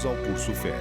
Ao Curso Fé.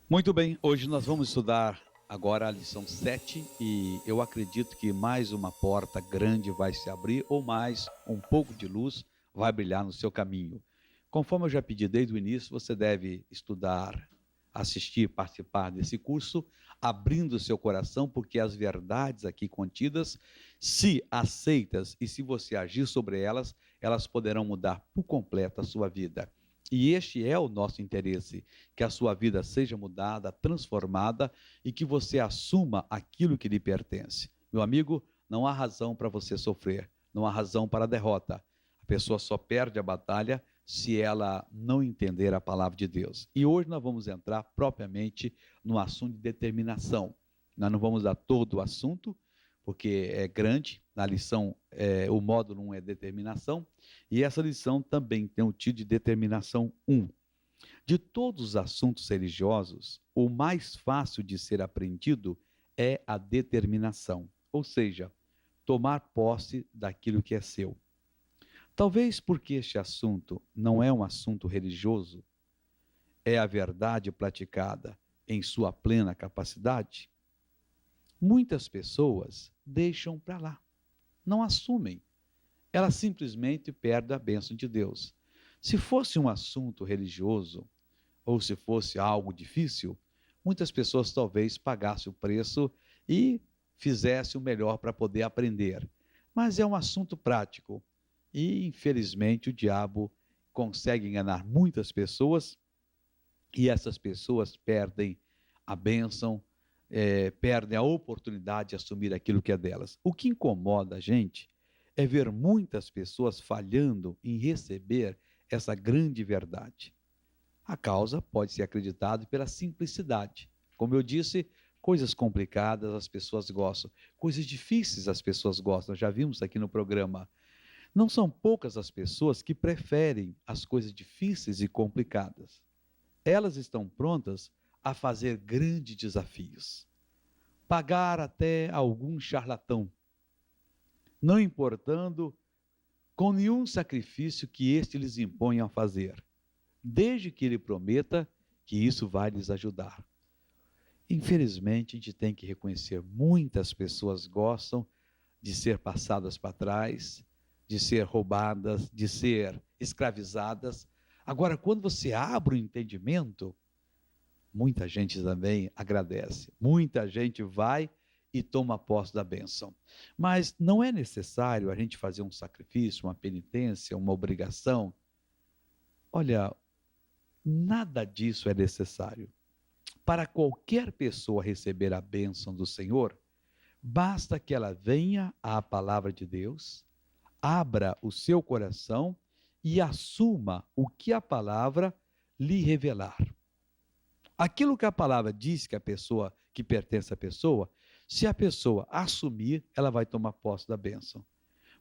Muito bem, hoje nós vamos estudar agora a lição 7 e eu acredito que mais uma porta grande vai se abrir ou mais um pouco de luz vai brilhar no seu caminho. Conforme eu já pedi desde o início, você deve estudar, assistir, participar desse curso, abrindo o seu coração, porque as verdades aqui contidas, se aceitas e se você agir sobre elas, elas poderão mudar por completo a sua vida. E este é o nosso interesse, que a sua vida seja mudada, transformada e que você assuma aquilo que lhe pertence. Meu amigo, não há razão para você sofrer, não há razão para a derrota. A pessoa só perde a batalha se ela não entender a palavra de Deus. E hoje nós vamos entrar propriamente no assunto de determinação. Nós não vamos dar todo o assunto, porque é grande. Na lição, o módulo 1 é determinação, e essa lição também tem o título de determinação 1. De todos os assuntos religiosos, o mais fácil de ser aprendido é a determinação, ou seja, tomar posse daquilo que é seu. Talvez porque este assunto não é um assunto religioso, é a verdade praticada em sua plena capacidade, muitas pessoas deixam para lá, não assumem. Elas simplesmente perdem a bênção de Deus. Se fosse um assunto religioso, ou se fosse algo difícil, muitas pessoas talvez pagassem o preço e fizessem o melhor para poder aprender. Mas é um assunto prático. E, infelizmente, o diabo consegue enganar muitas pessoas e essas pessoas perdem a bênção, perdem a oportunidade de assumir aquilo que é delas. O que incomoda a gente é ver muitas pessoas falhando em receber essa grande verdade. A causa pode ser acreditada pela simplicidade. Como eu disse, coisas complicadas as pessoas gostam, coisas difíceis as pessoas gostam, já vimos aqui no programa. Não são poucas as pessoas que preferem as coisas difíceis e complicadas. Elas estão prontas a fazer grandes desafios, pagar até algum charlatão, não importando com nenhum sacrifício que este lhes imponha a fazer, desde que ele prometa que isso vai lhes ajudar. Infelizmente, a gente tem que reconhecer, muitas pessoas gostam de ser passadas para trás, de ser roubadas, de ser escravizadas. Agora, quando você abre o entendimento, muita gente também agradece. Muita gente vai e toma posse da bênção. Mas não é necessário a gente fazer um sacrifício, uma penitência, uma obrigação. Olha, nada disso é necessário. Para qualquer pessoa receber a bênção do Senhor, basta que ela venha à palavra de Deus, abra o seu coração e assuma o que a palavra lhe revelar. Aquilo que a palavra diz que a pessoa, que pertence à pessoa, se a pessoa assumir, ela vai tomar posse da bênção.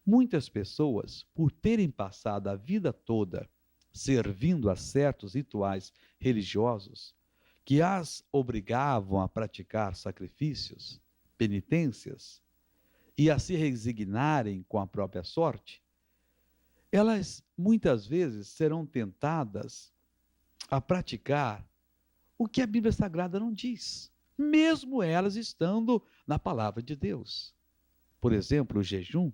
Muitas pessoas, por terem passado a vida toda servindo a certos rituais religiosos, que as obrigavam a praticar sacrifícios, penitências, e a se resignarem com a própria sorte, elas muitas vezes serão tentadas a praticar o que a Bíblia Sagrada não diz, mesmo elas estando na palavra de Deus. Por exemplo, o jejum.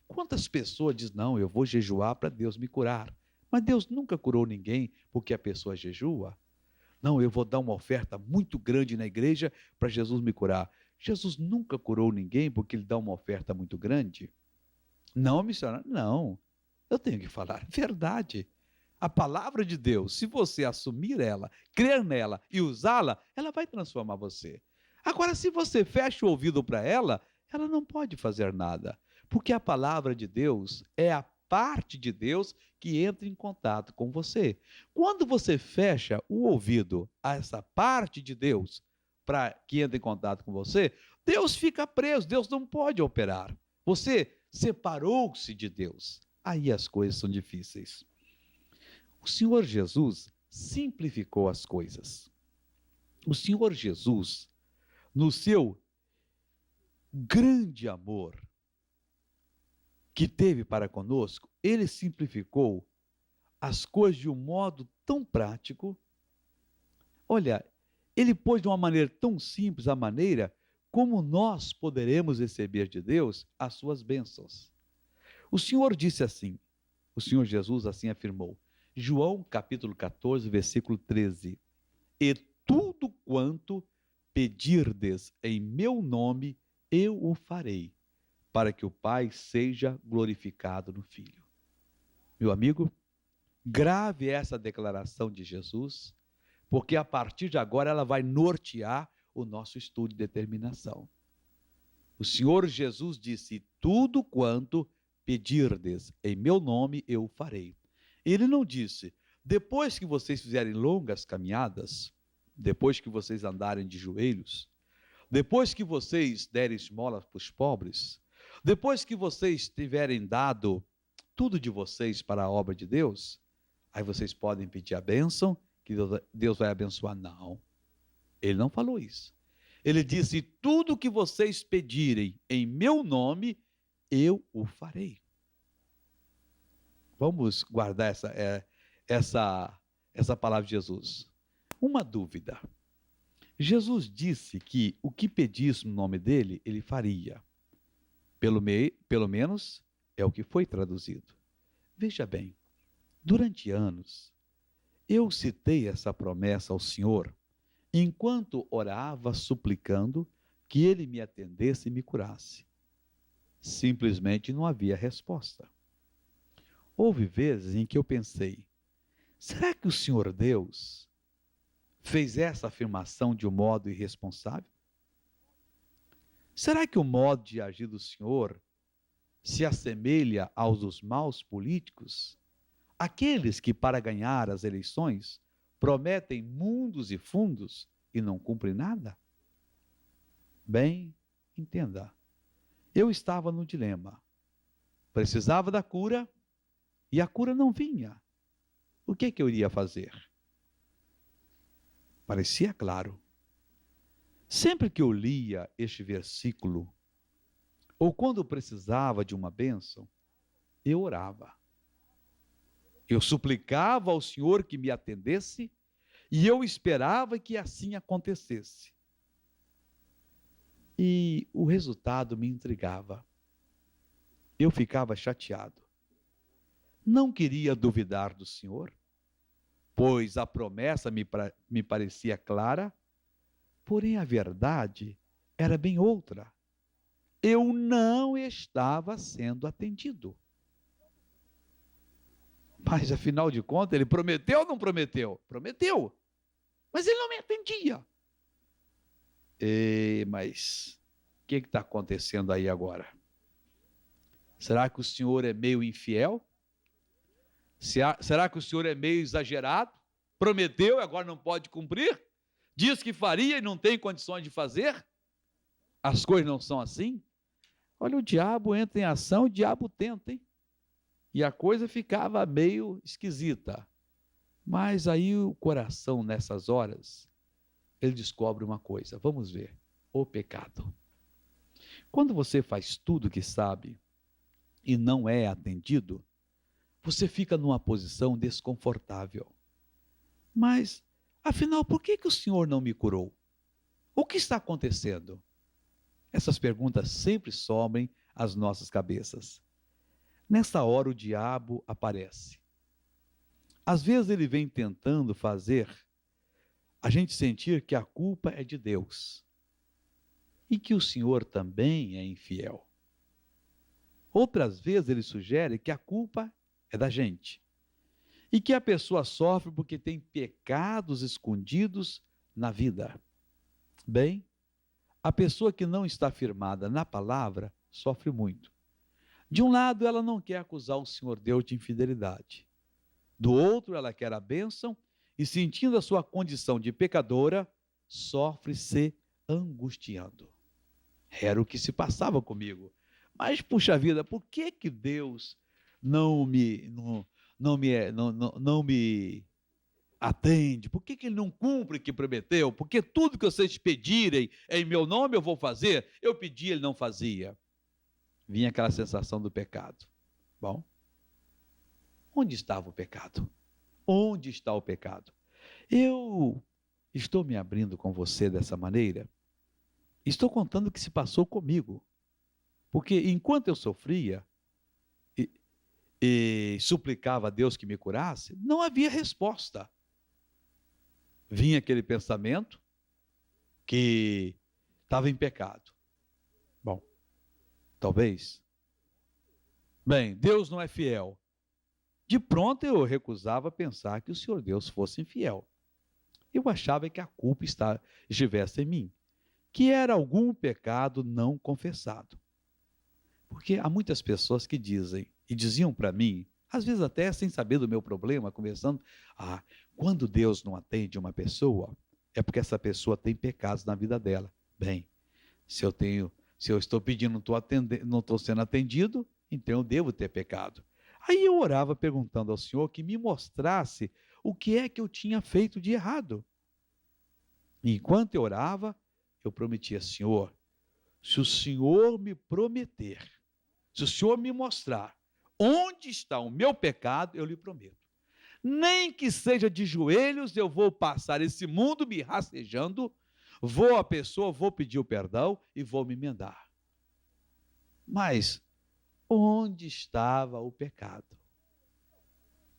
Quantas pessoas dizem, não, eu vou jejuar para Deus me curar. Mas Deus nunca curou ninguém porque a pessoa jejua. Não, eu vou dar uma oferta muito grande na igreja para Jesus me curar. Jesus nunca curou ninguém porque ele dá uma oferta muito grande. Não, missionário, não. Eu tenho que falar a verdade. A palavra de Deus, se você assumir ela, crer nela e usá-la, ela vai transformar você. Agora, se você fecha o ouvido para ela, ela não pode fazer nada. Porque a palavra de Deus é a parte de Deus que entra em contato com você. Quando você fecha o ouvido a essa parte de Deus para que entre em contato com você, Deus fica preso, Deus não pode operar. Você separou-se de Deus. Aí as coisas são difíceis. O Senhor Jesus simplificou as coisas. O Senhor Jesus, no seu grande amor que teve para conosco, ele simplificou as coisas de um modo tão prático. Olha, ele pôs de uma maneira tão simples a maneira como nós poderemos receber de Deus as suas bênçãos. O Senhor disse assim, o Senhor Jesus assim afirmou, João capítulo 14, versículo 13, e tudo quanto pedirdes em meu nome, eu o farei, para que o Pai seja glorificado no Filho. Meu amigo, grave essa declaração de Jesus, porque a partir de agora ela vai nortear o nosso estudo de determinação. O Senhor Jesus disse, tudo quanto pedirdes em meu nome, eu o farei. Ele não disse, depois que vocês fizerem longas caminhadas, depois que vocês andarem de joelhos, depois que vocês derem esmolas para os pobres, depois que vocês tiverem dado tudo de vocês para a obra de Deus, aí vocês podem pedir a bênção, que Deus vai abençoar. Não, ele não falou isso. Ele disse, tudo que vocês pedirem em meu nome, eu o farei. Vamos guardar essa palavra de Jesus. Uma dúvida. Jesus disse que o que pedisse no nome dele, ele faria. Pelo menos é o que foi traduzido. Veja bem, durante anos, eu citei essa promessa ao Senhor enquanto orava suplicando que ele me atendesse e me curasse. Simplesmente não havia resposta. Houve vezes em que eu pensei, será que o Senhor Deus fez essa afirmação de um modo irresponsável? Será que o modo de agir do Senhor se assemelha aos dos maus políticos? Aqueles que, para ganhar as eleições, prometem mundos e fundos e não cumprem nada? Bem, entenda, eu estava no dilema. Precisava da cura e a cura não vinha. O que eu iria fazer? Parecia claro. Sempre que eu lia este versículo, ou quando precisava de uma bênção, eu orava. Eu suplicava ao Senhor que me atendesse e eu esperava que assim acontecesse. E o resultado me intrigava. Eu ficava chateado. Não queria duvidar do Senhor, pois a promessa me parecia clara, porém a verdade era bem outra. Eu não estava sendo atendido. Mas, afinal de contas, ele prometeu ou não prometeu? Prometeu. Mas ele não me atendia. Mas o que está acontecendo aí agora? Será que o Senhor é meio infiel? Será que o Senhor é meio exagerado? Prometeu e agora não pode cumprir? Diz que faria e não tem condições de fazer? As coisas não são assim? Olha, o diabo entra em ação, o diabo tenta, hein? E a coisa ficava meio esquisita. Mas aí o coração, nessas horas, ele descobre uma coisa. Vamos ver. O pecado. Quando você faz tudo que sabe e não é atendido, você fica numa posição desconfortável. Mas, afinal, por que o Senhor não me curou? O que está acontecendo? Essas perguntas sempre sobem às nossas cabeças. Nessa hora o diabo aparece. Às vezes ele vem tentando fazer a gente sentir que a culpa é de Deus e que o Senhor também é infiel. Outras vezes ele sugere que a culpa é da gente e que a pessoa sofre porque tem pecados escondidos na vida. Bem, a pessoa que não está firmada na palavra sofre muito. De um lado, ela não quer acusar o Senhor Deus de infidelidade. Do outro, ela quer a bênção e, sentindo a sua condição de pecadora, sofre se angustiando. Era o que se passava comigo. Mas, puxa vida, por que Deus não me atende? Por que ele não cumpre o que prometeu? Porque tudo que vocês pedirem em meu nome eu vou fazer. Eu pedi, ele não fazia. Vinha aquela sensação do pecado. Bom, Onde estava o pecado? Onde está o pecado? Eu estou me abrindo com você dessa maneira. Estou contando o que se passou comigo. Porque enquanto eu sofria e suplicava a Deus que me curasse, não havia resposta. Vinha aquele pensamento que estava em pecado. Bom, talvez. Bem, Deus não é fiel. De pronto eu recusava pensar que o Senhor Deus fosse infiel. Eu achava que a culpa estivesse em mim, que era algum pecado não confessado. Porque há muitas pessoas que dizem, e diziam para mim, às vezes até sem saber do meu problema, conversando, quando Deus não atende uma pessoa, é porque essa pessoa tem pecados na vida dela. Bem, se eu estou pedindo, não estou sendo atendido, então eu devo ter pecado. Aí eu orava perguntando ao Senhor que me mostrasse o que é que eu tinha feito de errado. E enquanto eu orava, eu prometia, Senhor, se o Senhor me prometer, se o Senhor me mostrar onde está o meu pecado, eu lhe prometo. Nem que seja de joelhos, eu vou passar esse mundo me rastejando, vou pedir o perdão e vou me emendar. Mas onde estava o pecado?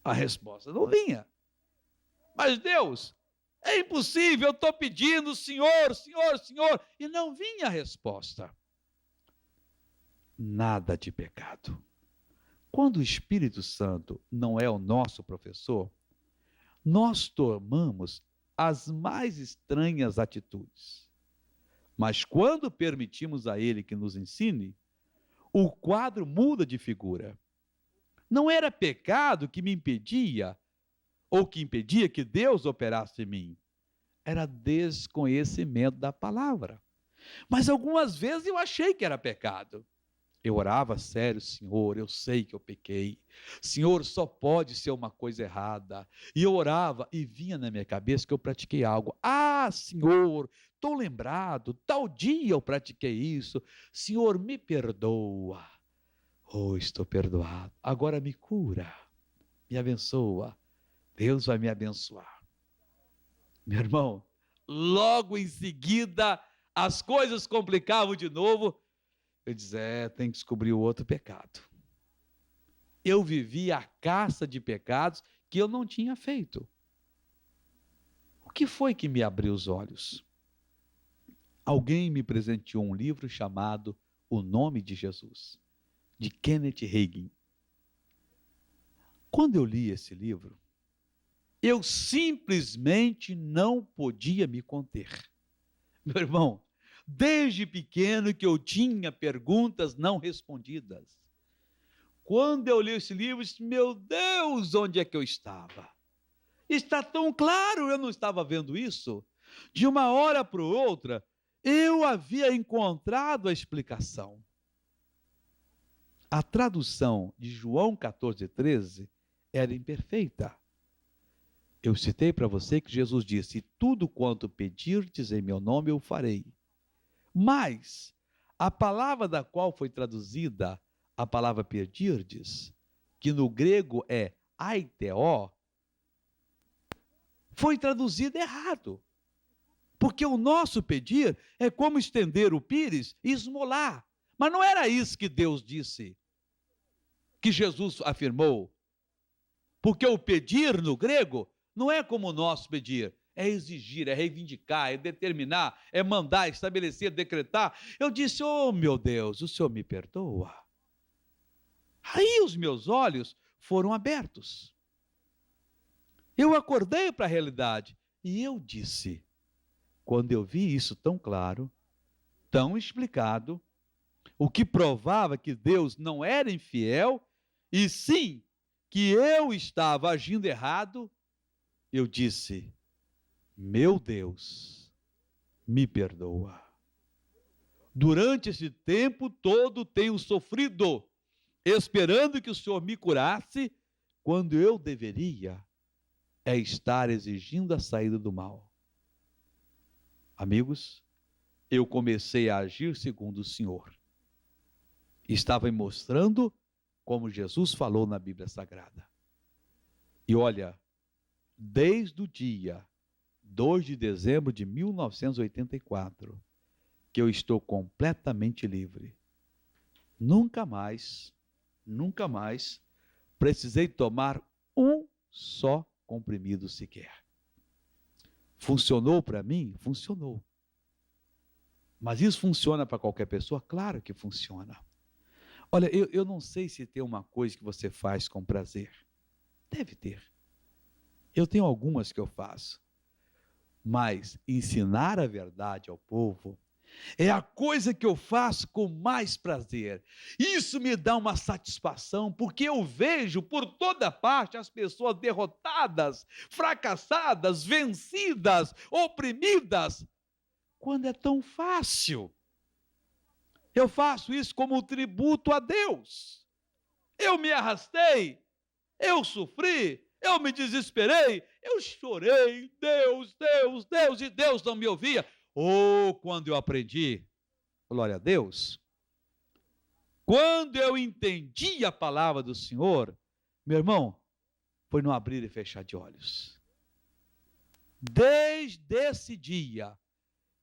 A resposta não vinha. Mas Deus, é impossível, eu estou pedindo, Senhor, Senhor, Senhor, e não vinha a resposta. Nada de pecado. Quando o Espírito Santo não é o nosso professor, nós tomamos as mais estranhas atitudes. Mas quando permitimos a Ele que nos ensine, o quadro muda de figura. Não era pecado que me impedia, ou que impedia que Deus operasse em mim. Era desconhecimento da palavra. Mas algumas vezes eu achei que era pecado. Eu orava sério, Senhor, eu sei que eu pequei. Senhor, só pode ser uma coisa errada. E eu orava e vinha na minha cabeça que eu pratiquei algo. Senhor, estou lembrado, tal dia eu pratiquei isso. Senhor, me perdoa. Estou perdoado. Agora me cura, me abençoa. Deus vai me abençoar. Meu irmão, logo em seguida, as coisas complicavam de novo. Eu dizia, tem que descobrir o outro pecado. Eu vivia a caça de pecados que eu não tinha feito. O que foi que me abriu os olhos? Alguém me presenteou um livro chamado O Nome de Jesus, de Kenneth Hagin. Quando eu li esse livro, eu simplesmente não podia me conter. Meu irmão, desde pequeno que eu tinha perguntas não respondidas. Quando eu li esse livro, eu disse, meu Deus, onde é que eu estava? Está tão claro, eu não estava vendo isso. De uma hora para outra, eu havia encontrado a explicação. A tradução de João 14,13 era imperfeita. Eu citei para você que Jesus disse, tudo quanto pedirdes em meu nome eu farei. Mas a palavra da qual foi traduzida a palavra pedirdes, que no grego é aiteo, foi traduzida errado. Porque o nosso pedir é como estender o pires e esmolar. Mas não era isso que Deus disse, que Jesus afirmou. Porque o pedir no grego não é como o nosso pedir. É exigir, é reivindicar, é determinar, é mandar, estabelecer, decretar. Eu disse, meu Deus, o Senhor me perdoa? Aí os meus olhos foram abertos. Eu acordei para a realidade. E eu disse, quando eu vi isso tão claro, tão explicado, o que provava que Deus não era infiel, e sim que eu estava agindo errado, eu disse, meu Deus, me perdoa. Durante esse tempo todo tenho sofrido, esperando que o Senhor me curasse, quando eu deveria estar exigindo a saída do mal. Amigos, eu comecei a agir segundo o Senhor. Estava me mostrando como Jesus falou na Bíblia Sagrada. E olha, desde o dia 2 de dezembro de 1984, que eu estou completamente livre. Nunca mais precisei tomar um só comprimido sequer. Funcionou para mim? Funcionou. Mas isso funciona para qualquer pessoa? Claro que funciona. Olha, eu não sei se tem uma coisa que você faz com prazer. Deve ter. Eu tenho algumas que eu faço. Mas ensinar a verdade ao povo é a coisa que eu faço com mais prazer. Isso me dá uma satisfação, porque eu vejo por toda parte as pessoas derrotadas, fracassadas, vencidas, oprimidas, quando é tão fácil. Eu faço isso como um tributo a Deus. Eu me arrastei, eu sofri, eu me desesperei, eu chorei, Deus, Deus, Deus, e Deus não me ouvia. Quando eu aprendi, glória a Deus, quando eu entendi a palavra do Senhor, meu irmão, foi no abrir e fechar de olhos. Desde esse dia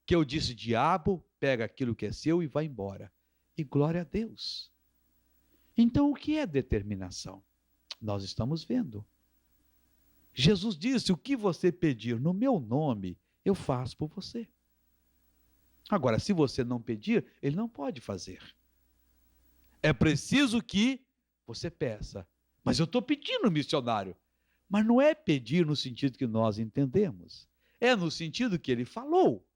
que eu disse, diabo, pega aquilo que é seu e vai embora. E glória a Deus. Então, o que é determinação? Nós estamos vendo. Jesus disse, o que você pedir no meu nome, eu faço por você. Agora, se você não pedir, ele não pode fazer. É preciso que você peça. Mas eu estou pedindo, missionário. Mas não é pedir no sentido que nós entendemos. É no sentido que ele falou.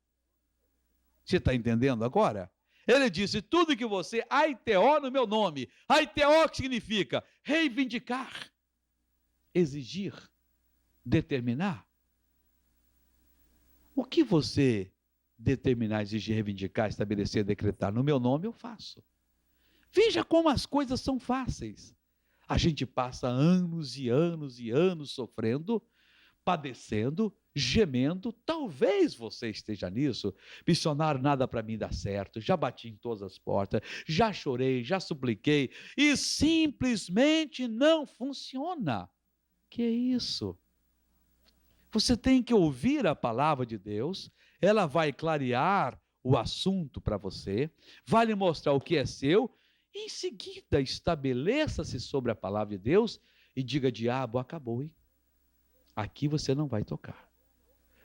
Você está entendendo agora? Ele disse, tudo que você, aiteo no meu nome. Aiteo que significa reivindicar, exigir, determinar. O que você determinar, exigir, reivindicar, estabelecer, decretar no meu nome, eu faço. Veja como as coisas são fáceis. A gente passa anos e anos e anos sofrendo, padecendo, gemendo. Talvez você esteja nisso. Missionário, nada para mim dá certo. Já bati em todas as portas, já chorei, já supliquei e simplesmente não funciona. Que é isso? Você tem que ouvir a palavra de Deus, ela vai clarear o assunto para você, vai lhe mostrar o que é seu, e em seguida estabeleça-se sobre a palavra de Deus e diga, diabo, acabou, hein? Aqui você não vai tocar.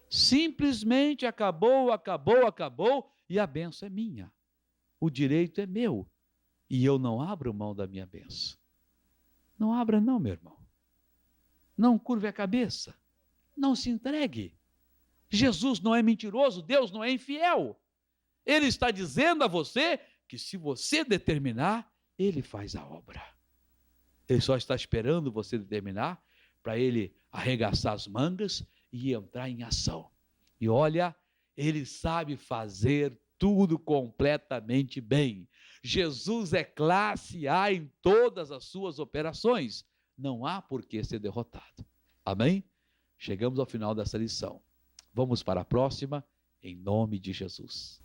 Simplesmente acabou, e a bênção é minha. O direito é meu, e eu não abro mão da minha bênção. Não abra não, meu irmão. Não curve a cabeça. Não se entregue. Jesus não é mentiroso, Deus não é infiel. Ele está dizendo a você que se você determinar, ele faz a obra. Ele só está esperando você determinar para ele arregaçar as mangas e entrar em ação. E olha, ele sabe fazer tudo completamente bem. Jesus é classe A em todas as suas operações. Não há por que ser derrotado. Amém? Chegamos ao final dessa lição. Vamos para a próxima, em nome de Jesus.